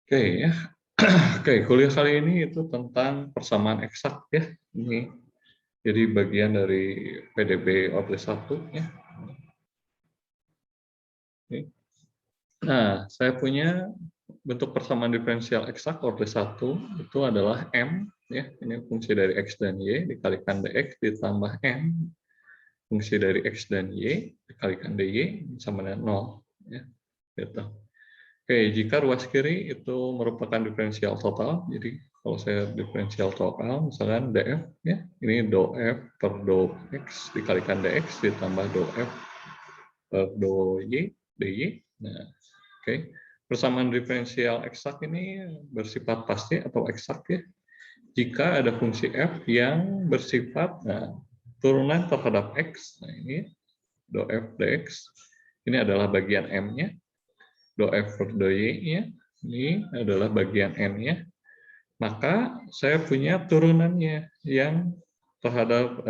Oke ya. Oke, kuliah kali ini itu tentang persamaan eksak ya. Ini jadi bagian dari PDB Order 1 ya. Oke. Nah, saya punya bentuk persamaan diferensial eksak Order 1 itu adalah M ya. Ini fungsi dari X dan Y dikalikan dx ditambah M fungsi dari X dan Y dikalikan dy sama dengan 0 ya. Gitu. Oke, jika ruas kiri itu merupakan diferensial total, jadi kalau saya diferensial total, misalkan df, ya, ini do f per do x dikalikan dx ditambah do f per do y dy. Nah, oke, persamaan diferensial eksak ini bersifat pasti atau eksak ya. Jika ada fungsi f yang bersifat turunan terhadap x, nah ini do f dx, ini adalah bagian m-nya. Do f per do y-nya, ini adalah bagian n-nya, maka saya punya turunannya yang terhadap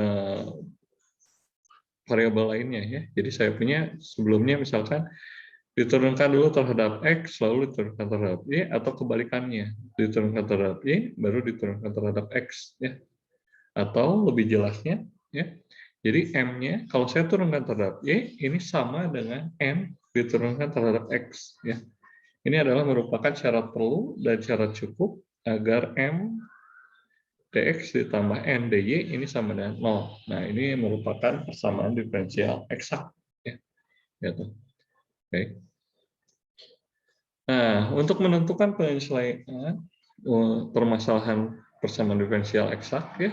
variabel lainnya ya. Jadi saya punya sebelumnya misalkan diturunkan dulu terhadap x, lalu diturunkan terhadap y, atau kebalikannya, diturunkan terhadap y, baru diturunkan terhadap x ya. Atau lebih jelasnya ya. Jadi m-nya kalau saya turunkan terhadap y, ini sama dengan n diturunkan terhadap x ya. Ini adalah merupakan syarat perlu dan syarat cukup agar M dx ditambah N dy ini sama dengan 0. Nah, ini merupakan persamaan diferensial eksak. Ya, gitu. Oke. Nah, untuk menentukan penyelesaian permasalahan persamaan diferensial eksak, ya,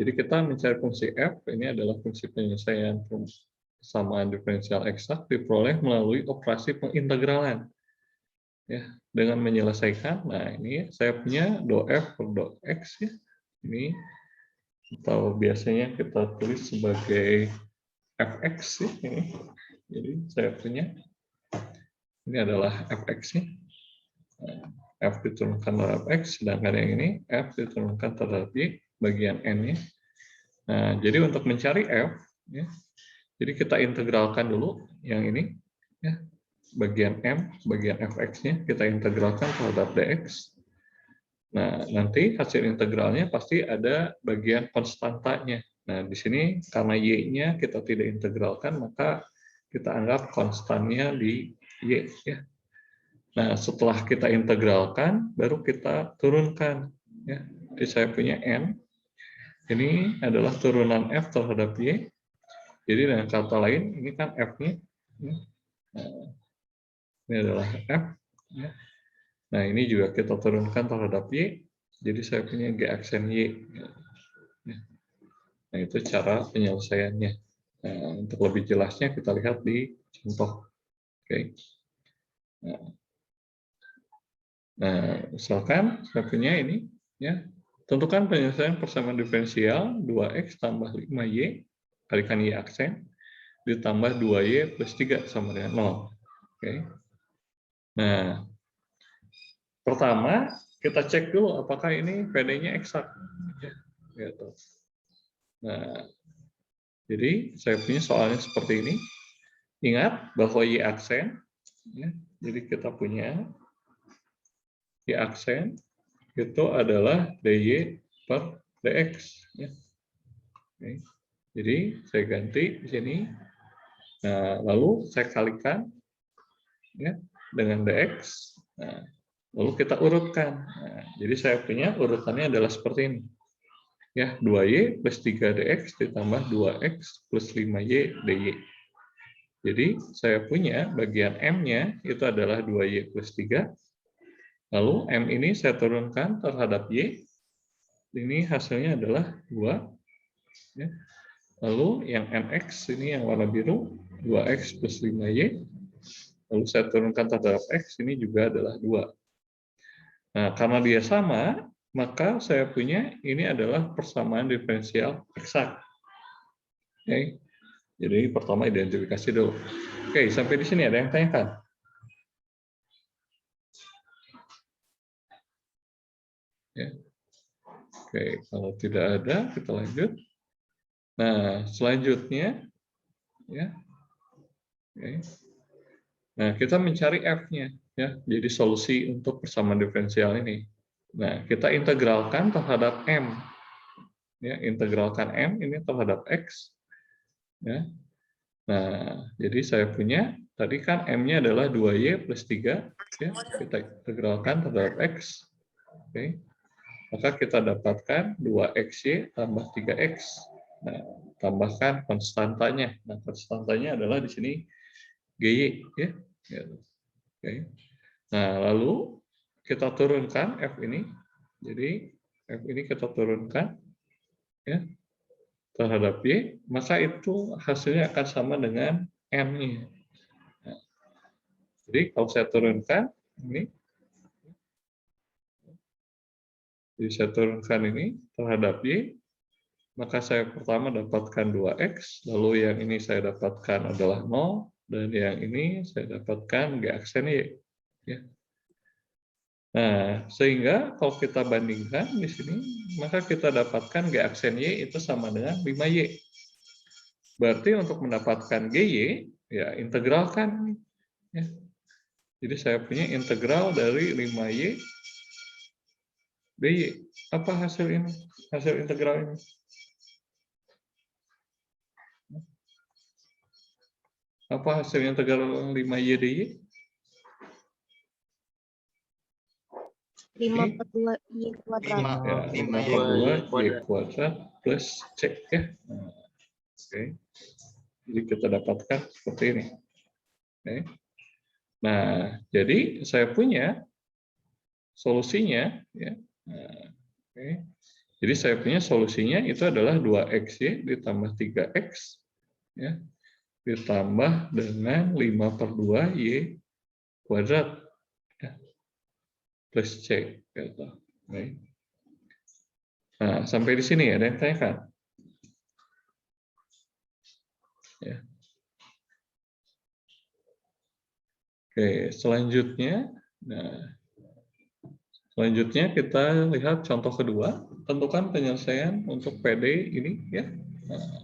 jadi kita mencari fungsi f, ini adalah fungsi penyelesaian persamaan diferensial eksak diperoleh melalui operasi pengintegralan. Ya, dengan menyelesaikan, nah ini saya punya do f per do x ya, ini atau biasanya kita tulis sebagai fx ya, ini. Jadi saya punya ini adalah fx nya, f diturunkan terhadap x, sedangkan yang ini f diturunkan terhadap y bagian n nya. Nah, jadi untuk mencari f ya, jadi kita integralkan dulu yang ini ya, bagian m, bagian fx-nya kita integralkan terhadap dx. Nah, nanti hasil integralnya pasti ada bagian konstantanya. Nah, di sini karena y-nya kita tidak integralkan, maka kita anggap konstannya di y. Ya. Nah, setelah kita integralkan, baru kita turunkan. Ya. Jadi saya punya n, ini adalah turunan f terhadap y. Jadi dengan kata lain, ini kan f-nya. Nah, ini adalah f. Ya. Nah, ini juga kita turunkan terhadap y. Jadi saya punya g aksen y. Nah, itu cara penyelesaiannya. Nah, untuk lebih jelasnya kita lihat di contoh. Oke. Nah, misalkan saya punya ini, ya, tentukan penyelesaian persamaan diferensial 2x tambah 5y kalikan y aksen ditambah 2y plus 3 sama dengan 0. Oke. Nah, pertama kita cek dulu apakah ini PD-nya eksak. Ya, gitu. Nah, jadi saya punya soalnya seperti ini. Ingat bahwa y aksen, ya, jadi kita punya y aksen itu adalah dy per dx. Ya. Oke. Jadi saya ganti di sini. Nah, lalu saya kalikan ya, dengan dx. Nah, lalu kita urutkan. Nah, jadi saya punya urutannya adalah seperti ini. Ya, 2y plus 3 dx ditambah 2x plus 5y dy. Jadi saya punya bagian m-nya itu adalah 2y plus 3. Lalu m ini saya turunkan terhadap y. Ini hasilnya adalah 2. Ya. Lalu yang nx ini yang warna biru 2x plus 5y. Lalu saya turunkan terhadap x ini juga adalah 2. Nah, karena dia sama, maka saya punya ini adalah persamaan diferensial eksak. Oke. Jadi pertama identifikasi dulu. Oke, sampai di sini ada yang tanyakan? Ya. Oke, kalau tidak ada, kita lanjut. Nah, selanjutnya, ya. Oke. Nah, kita mencari f-nya. ya. Jadi solusi untuk persamaan diferensial ini. Nah, kita integralkan terhadap M. Ya, integralkan M ini terhadap X. Ya. Nah, jadi saya punya, tadi kan M-nya adalah 2Y plus 3. Ya, kita integralkan terhadap X. Oke. Maka kita dapatkan 2XY tambah 3X. Nah, tambahkan konstantanya. Nah, konstantanya adalah di sini GY. Ya. Oke. Nah, lalu kita turunkan F ini. Jadi, F ini kita turunkan. Ya, terhadap Y, maka itu hasilnya akan sama dengan M-nya. Nah, jadi kalau saya turunkan ini, jadi saya turunkan ini terhadap Y, maka saya pertama dapatkan 2X, lalu yang ini saya dapatkan adalah 0, dan yang ini saya dapatkan G aksen Y. Ya. Nah, sehingga kalau kita bandingkan di sini, maka kita dapatkan G aksen Y itu sama dengan 5Y. Berarti untuk mendapatkan GY, ya integralkan. Ya. Jadi saya punya integral dari 5Y dy. Apa hasil ini? Hasil integral ini? Apa hasil integral 5Y dy? 5/2Y kuadrat. Ya, 5/2Y kuadrat plus C. Ya. Nah, oke. Jadi kita dapatkan seperti ini. Oke. Nah, jadi saya punya solusinya. Ya. Nah, oke. Jadi saya punya solusinya itu adalah 2XY ditambah 3X. Ya, ditambah dengan 5/2Y kuadrat ya, plus C. Gitu. Nah, sampai di sini ada yang tanyakan? Ya. Oke, selanjutnya, kita lihat contoh kedua. Tentukan penyelesaian untuk PD ini ya. Nah,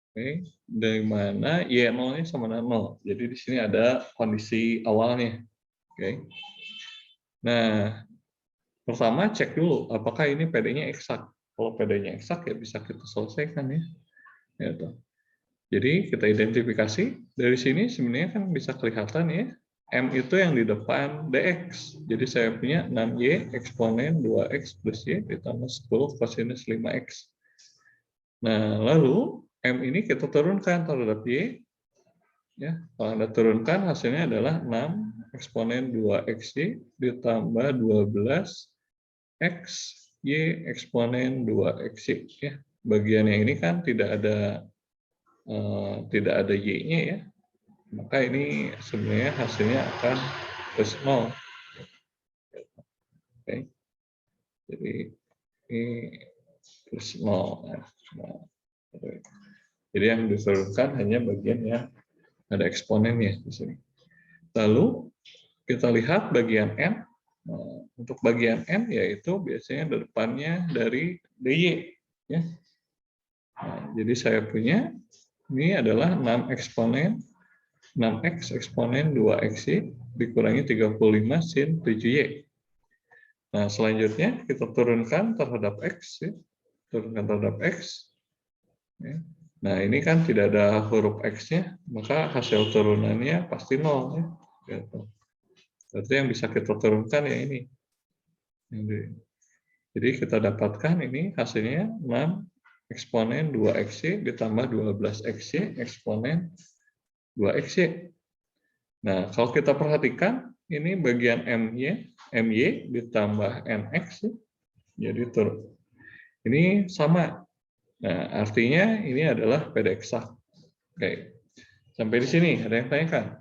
oke, dari mana Y0-nya sama dengan 0. Jadi di sini ada kondisi awalnya. Oke. Nah, pertama cek dulu apakah ini PD-nya eksak. Kalau PD-nya eksak ya bisa kita selesaikan ya. Gitu. Jadi kita identifikasi dari sini sebenarnya kan bisa kelihatan ya M itu yang di depan DX. Jadi saya punya 6Y eksponen 2X plus Y ditambah 10 kosinus 5X. Nah, lalu M ini kita turunkan terhadap Y. Ya, kalau Anda turunkan hasilnya adalah 6 eksponen 2XY ditambah 12 X Y eksponen 2XY. Ya, bagian yang ini kan tidak ada Y-nya ya, maka ini sebenarnya hasilnya akan plus 0. Oke. Jadi ini plus 0. Jadi yang diturunkan hanya bagian yang ada eksponennya di sini. Lalu kita lihat bagian N. Untuk bagian N yaitu biasanya depannya dari DY. Ya. Nah, jadi saya punya ini adalah 6 eksponen 6X eksponen 2XY dikurangi 35 sin 7Y. Nah, selanjutnya kita turunkan terhadap X. Ya. Turunkan terhadap X. Ya. Nah, ini kan tidak ada huruf X-nya, maka hasil turunannya pasti 0. Ya. Gitu. Berarti yang bisa kita turunkan ya ini. Jadi kita dapatkan ini hasilnya 6 eksponen 2XY ditambah 12XY eksponen 2XY. Nah, kalau kita perhatikan, ini bagian MY ditambah NX, jadi ini sama. Nah, artinya ini adalah PD eksak. Oke, sampai di sini ada yang tanyakan?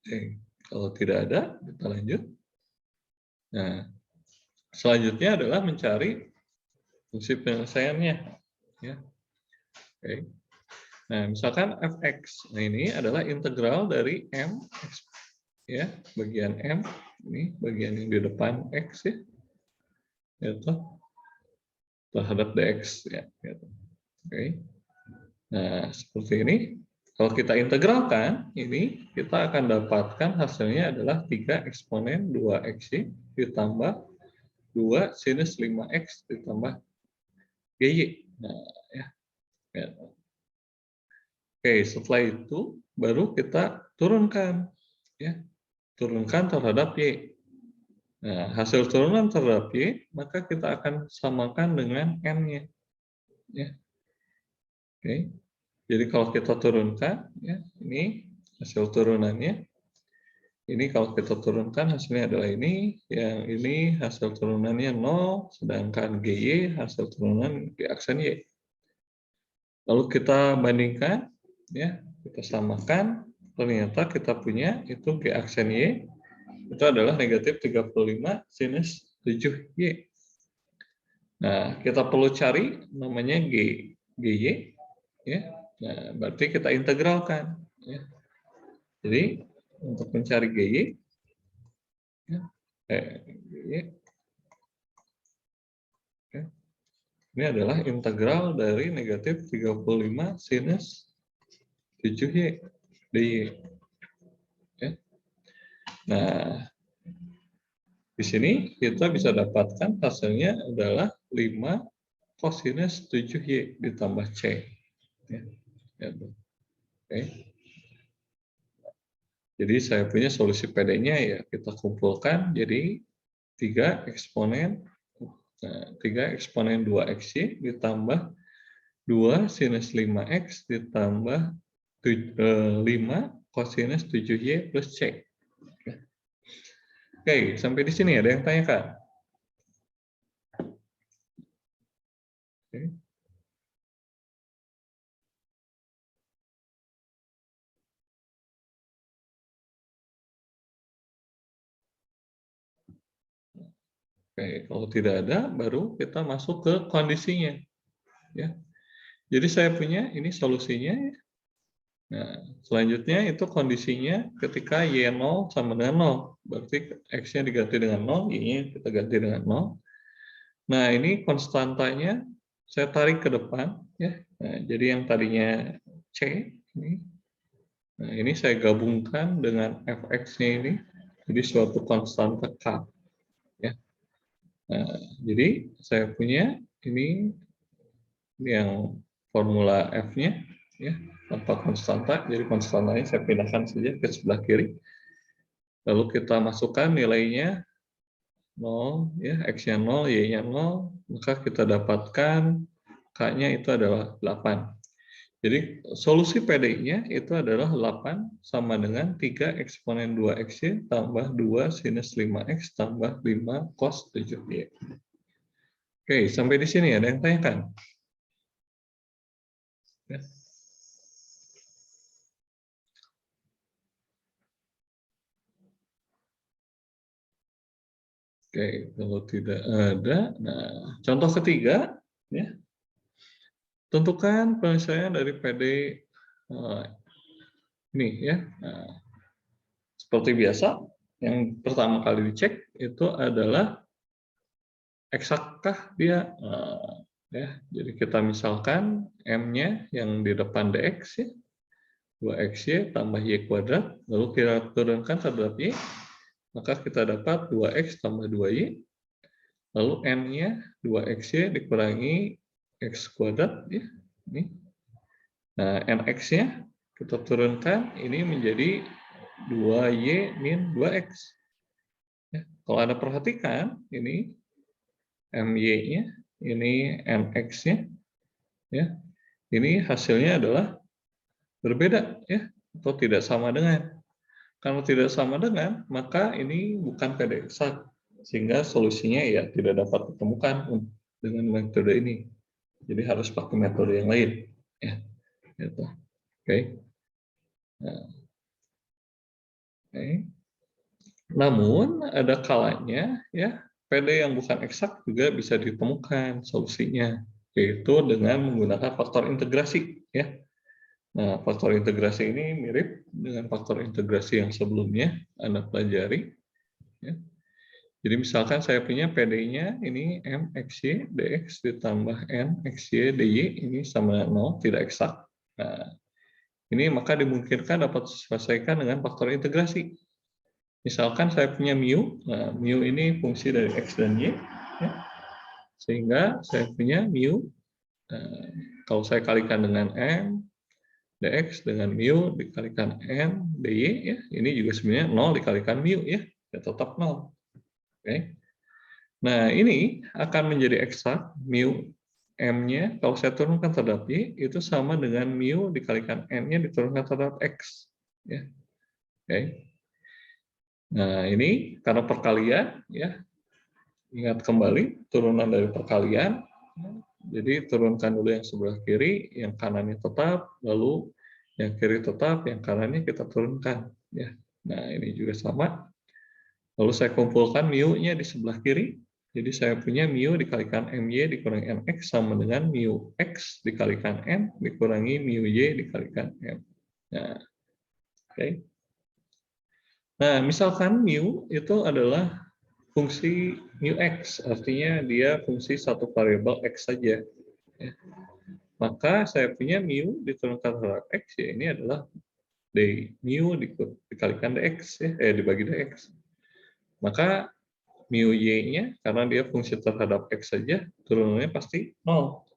Oke, kalau tidak ada, kita lanjut. Nah, selanjutnya adalah mencari fungsi penyelesaiannya. Ya. Oke. Nah, misalkan fx. Nah, ini adalah integral dari m ya, bagian m ini bagian yang di depan x ya. Yaitu terhadap dx ya, gitu. Oke. Nah, seperti ini. Kalau kita integralkan, ini kita akan dapatkan hasilnya adalah 3 eksponen 2xy ditambah 2 sinus 5x ditambah GY. Nah, ya. Ya. Oke, setelah itu baru kita turunkan. Ya, turunkan terhadap Y. Nah, hasil turunan terhadap Y, maka kita akan samakan dengan N-nya. Ya. Oke. Jadi kalau kita turunkan, ya, ini hasil turunannya. Ini kalau kita turunkan hasilnya adalah ini, yang ini hasil turunannya 0, sedangkan GY hasil turunan G aksen Y. Lalu kita bandingkan, ya, kita samakan, ternyata kita punya itu G aksen Y, itu adalah negatif 35 sinus 7Y. Nah, kita perlu cari namanya GY, ya. Nah, berarti kita integralkan, ya. Jadi untuk mencari GY, ya, GY, ya, ini adalah integral dari negatif 35 sinus 7Y dy. Ya. Nah, di sini kita bisa dapatkan hasilnya adalah 5 kosinus 7Y ditambah C. Ya. Ya. Oke. Jadi saya punya solusi PD-nya ya kita kumpulkan jadi 3 eksponen 2xy ditambah 2 sinus 5x ditambah 5 kosinus 7y plus C. Oke, sampai di sini ada yang tanyakan? Oke. Oke, kalau tidak ada, baru kita masuk ke kondisinya. Ya. Jadi saya punya ini solusinya. Nah, selanjutnya itu kondisinya ketika Y0 sama dengan 0. Berarti X-nya diganti dengan 0, Y-nya kita ganti dengan 0. Nah, ini konstantanya saya tarik ke depan. Ya. Nah, jadi yang tadinya C, ini. Nah, ini saya gabungkan dengan Fx-nya ini. Jadi suatu konstanta K. Ya. Nah, jadi saya punya ini yang formula F-nya, ya, tanpa konstanta. Jadi konstantanya saya pindahkan saja ke sebelah kiri. Lalu kita masukkan nilainya 0, ya, X-nya 0, Y-nya 0, maka kita dapatkan K-nya itu adalah 8. Jadi solusi PDI-nya itu adalah 8 sama dengan 3 eksponen 2X tambah 2 sinus 5X tambah 5 cos 7Y. Oke, sampai di sini ada yang tanyakan? Ya. Oke, kalau tidak ada, nah contoh ketiga, ya, tentukan penyelesaian dari PD ini, ya. Nah, seperti biasa, yang pertama kali dicek itu adalah eksakkah dia, ya. Jadi kita misalkan M-nya yang di depan dx, ya, 2xy tambah y kuadrat, lalu kita turunkan terhadap y, maka kita dapat 2x tambah 2y, lalu n-nya 2xy dikurangi x kuadrat, ya, ini. Nah, nx-nya kita turunkan, ini menjadi 2y min 2x. Ya, kalau Anda perhatikan, ini my-nya, ini nx-nya, ya, ini hasilnya adalah berbeda, ya, atau tidak sama dengan. Kalau tidak sama dengan, maka ini bukan PD eksak, sehingga solusinya ya tidak dapat ditemukan dengan metode ini. Jadi harus pakai metode yang lain, ya. Gitu. Oke. Nah, oke. Namun ada kalanya, ya, PD yang bukan eksak juga bisa ditemukan solusinya, yaitu dengan menggunakan faktor integrasi, ya. Nah, faktor integrasi ini mirip dengan faktor integrasi yang sebelumnya Anda pelajari. Ya. Jadi misalkan saya punya PD-nya ini MXY dx ditambah NXY dy ini sama dengan 0, tidak eksak. Nah, ini maka dimungkinkan dapat diselesaikan dengan faktor integrasi. Misalkan saya punya mu, nah, mu ini fungsi dari x dan y, ya. Sehingga saya punya mu, kalau saya kalikan dengan m, dx dengan mu dikalikan n dy, ya, ini juga sebenarnya 0 dikalikan mu, ya tetap 0. Oke. Nah, ini akan menjadi eksak, mu m-nya, kalau saya turunkan terhadap y, itu sama dengan mu dikalikan n-nya diturunkan terhadap x. Ya. Oke. Nah, ini karena perkalian, ya. Ingat kembali, turunan dari perkalian. Jadi, turunkan dulu yang sebelah kiri, yang kanannya tetap, lalu yang kiri tetap, yang kanannya kita turunkan. Ya. Nah, ini juga sama. Lalu saya kumpulkan mu-nya di sebelah kiri. Jadi saya punya mu dikalikan my dikurangi nx sama dengan mu x dikalikan n dikurangi mu y dikalikan m. Nah, oke. Nah, misalkan mu itu adalah fungsi mu x, artinya dia fungsi satu variabel x saja. Ya. Maka saya punya mu diturunkan terhadap x, ya ini adalah mu dikalikan dx, ya, dibagi dx. Maka mu y-nya, karena dia fungsi terhadap x saja, turunannya pasti 0.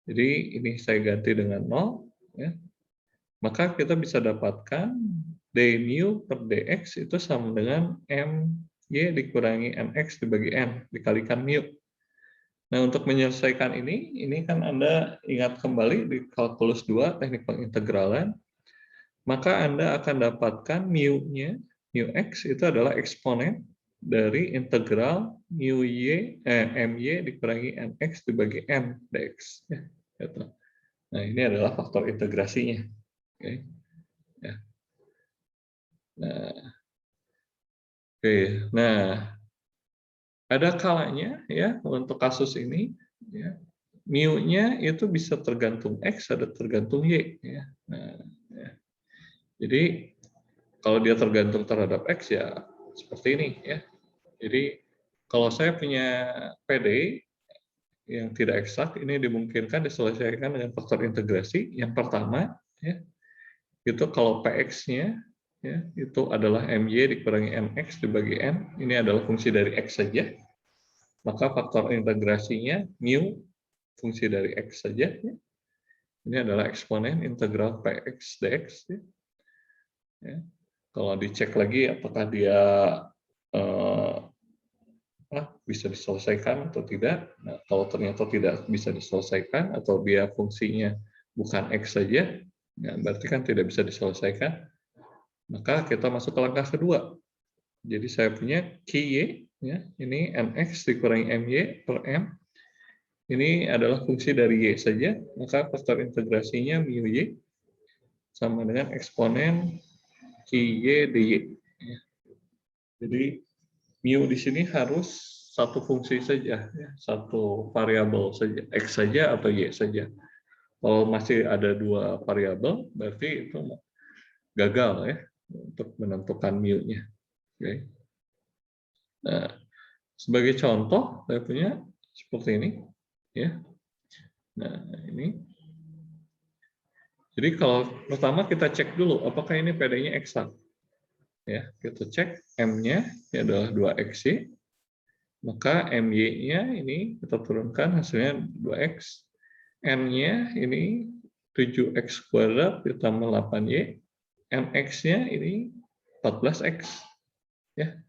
Jadi ini saya ganti dengan 0. Ya. Maka kita bisa dapatkan d mu per dx itu sama dengan my dikurangi nx dibagi n, dikalikan mu. Nah, untuk menyelesaikan ini kan Anda ingat kembali di kalkulus 2, teknik pengintegralan, maka Anda akan dapatkan mu-nya, mu x itu adalah eksponen dari integral my dikurangi nx dibagi n dx. Ya, gitu. Nah, ini adalah faktor integrasinya. Oke. Ya. Nah, oke. Nah, ada kalanya ya untuk kasus ini, ya, mu-nya itu bisa tergantung x, ada tergantung y. Ya. Nah, ya. Jadi kalau dia tergantung terhadap x ya seperti ini ya. Jadi kalau saya punya PD yang tidak eksak, ini dimungkinkan diselesaikan dengan faktor integrasi. Yang pertama, ya, itu kalau Px-nya ya, itu adalah my dikurangi nx dibagi n, ini adalah fungsi dari x saja. Maka faktor integrasinya mu fungsi dari x saja. Ya. Ini adalah eksponen integral Px dx. Ya. Ya. Kalau dicek lagi apakah dia bisa diselesaikan atau tidak. Nah, kalau ternyata tidak bisa diselesaikan atau dia fungsinya bukan X saja, ya, berarti kan tidak bisa diselesaikan. Maka kita masuk ke langkah kedua. Jadi saya punya Ky, ya, ini Nx dikurangi My per M. Ini adalah fungsi dari Y saja, maka faktor integrasinya mu Y sama dengan eksponen Ky dy. Ya. Jadi mu di sini harus satu fungsi saja, ya, satu variabel saja, x saja atau y saja. Kalau masih ada dua variabel, berarti itu gagal ya untuk menentukan mu-nya. Oke. Nah, sebagai contoh, saya punya seperti ini, ya. Nah, ini. Jadi kalau pertama kita cek dulu, apakah ini PD-nya eksak. Ya, kita cek M-nya adalah 2xy. Maka my-nya ini kita turunkan hasilnya 2x. N-nya ini 7x kuadrat ditambah 8y. Nx-nya ini 14x. Ya.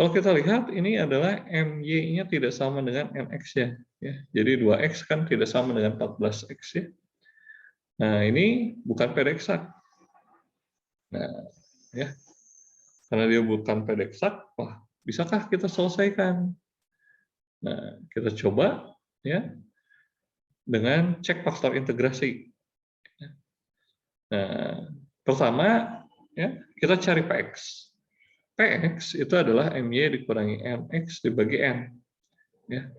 Kalau kita lihat ini adalah my-nya tidak sama dengan nx-nya. Ya. Jadi 2x kan tidak sama dengan 14x. Ya. Nah, ini bukan PD eksak. Nah, ya. Karena dia bukan PD eksak, wah, bisakah kita selesaikan? Nah, kita coba ya dengan cek faktor integrasi. Nah, pertama ya kita cari Px. Px itu adalah my dikurangi nx dibagi n. Ya.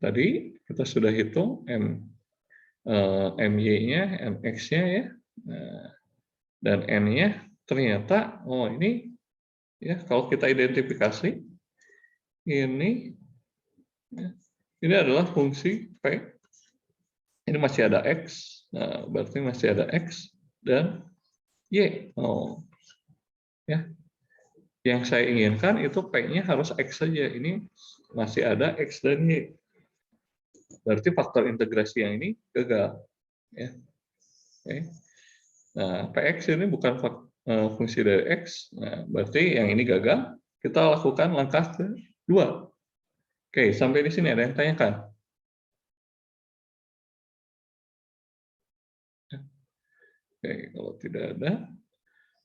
Tadi kita sudah hitung my-nya, nx-nya ya. Nah, dan n-nya ternyata ini Ya, kalau kita identifikasi ini, ya, ini adalah fungsi P. Ini masih ada X. Nah, berarti masih ada X dan Y. Oh, ya. Yang saya inginkan itu P-nya harus X saja. Ini masih ada X dan Y. Berarti faktor integrasi yang ini gagal. Ya. Oke. Nah, PX ini bukan fungsi dari X. Nah, berarti yang ini gagal. Kita lakukan langkah kedua. Oke, sampai di sini ada yang tanyakan? Oke, kalau tidak ada.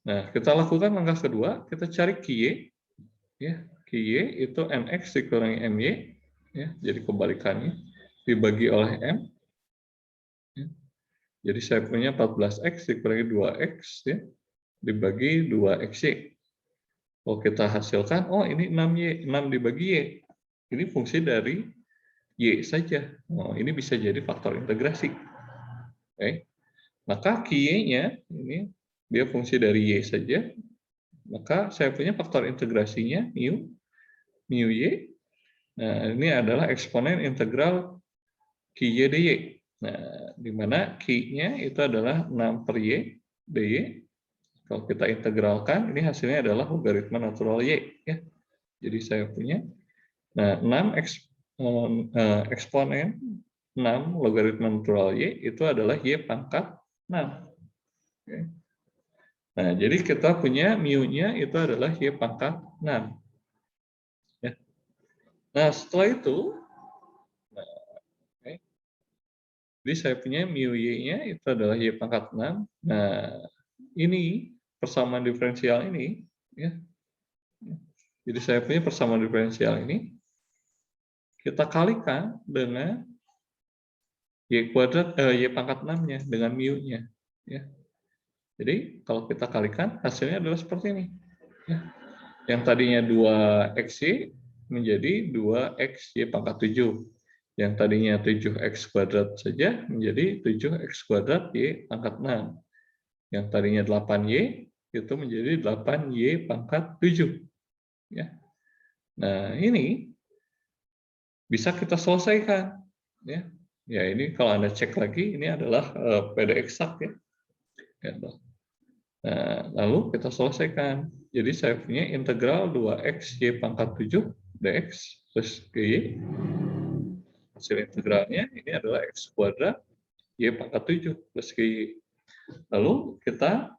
Nah, kita lakukan langkah kedua, kita cari QY. Ya, QY itu NX dikurangi MY. Ya, jadi kebalikannya. Dibagi oleh M. Ya. Jadi saya punya 14X dikurangi 2X. Ya, dibagi 2XY. Kalau kita hasilkan, oh ini 6Y, 6 dibagi Y. Ini fungsi dari Y saja. Oh, ini bisa jadi faktor integrasi. Oke. Maka QY-nya, ini dia fungsi dari Y saja. Maka saya punya faktor integrasinya, mu Y. Nah, ini adalah eksponen integral QY dy. Nah, di mana Q-nya itu adalah 6 per Y dy. Kalau kita integralkan, ini hasilnya adalah logaritma natural Y. Ya. Jadi saya punya, nah 6 eksponen 6 logaritma natural Y itu adalah Y pangkat 6. Oke. Nah, jadi kita punya mu-nya itu adalah Y pangkat 6. Ya. Nah, setelah itu, nah, oke. Jadi saya punya mu Y-nya itu adalah Y pangkat 6. Nah, ini persamaan diferensial ini, ya. Jadi saya punya persamaan diferensial ini, kita kalikan dengan Y kuadrat, Y pangkat 6-nya, dengan mu-nya. Ya. Jadi kalau kita kalikan, hasilnya adalah seperti ini. Ya. Yang tadinya 2xy menjadi 2xy pangkat 7. Yang tadinya 7x kuadrat saja menjadi 7x kuadrat y pangkat 6. Yang tadinya 8y itu menjadi 8y pangkat 7. Ya. Nah, ini bisa kita selesaikan. Ya, ya ini kalau Anda cek lagi, ini adalah PD eksak ya. Nah, lalu kita selesaikan. Jadi saya punya integral 2x y pangkat 7 dx plus gy. Hasil integralnya ini adalah x kuadrat y pangkat 7 plus gy. Lalu kita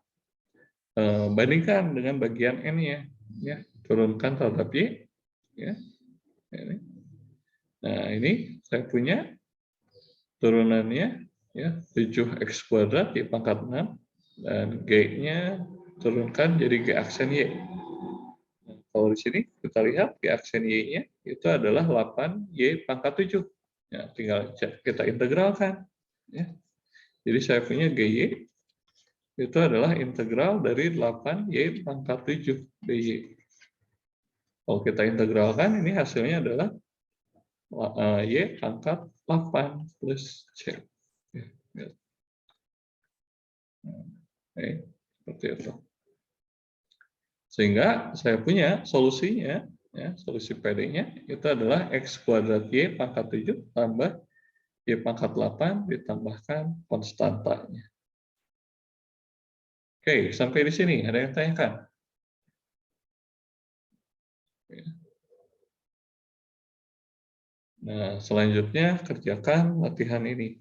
bandingkan dengan bagian n-nya. Ya, turunkan terhadap y. Ya. Nah, ini saya punya turunannya ya 7x kuadrat y pangkat 6 dan g-nya turunkan jadi g aksen y. Nah, kalau di sini kita lihat g aksen y-nya itu adalah 8y pangkat 7. Ya, tinggal kita integralkan ya. Jadi saya punya gy itu adalah integral dari 8y pangkat 7 dy. Kalau kita integralkan ini hasilnya adalah y pangkat 8 plus c. Ya. Oke, seperti itu. Sehingga saya punya solusinya, ya, solusi PD-nya itu adalah x kuadrat y pangkat 7 tambah y pangkat 8 ditambahkan konstantanya. Oke, sampai di sini ada yang tanyakan? Nah, selanjutnya kerjakan latihan ini.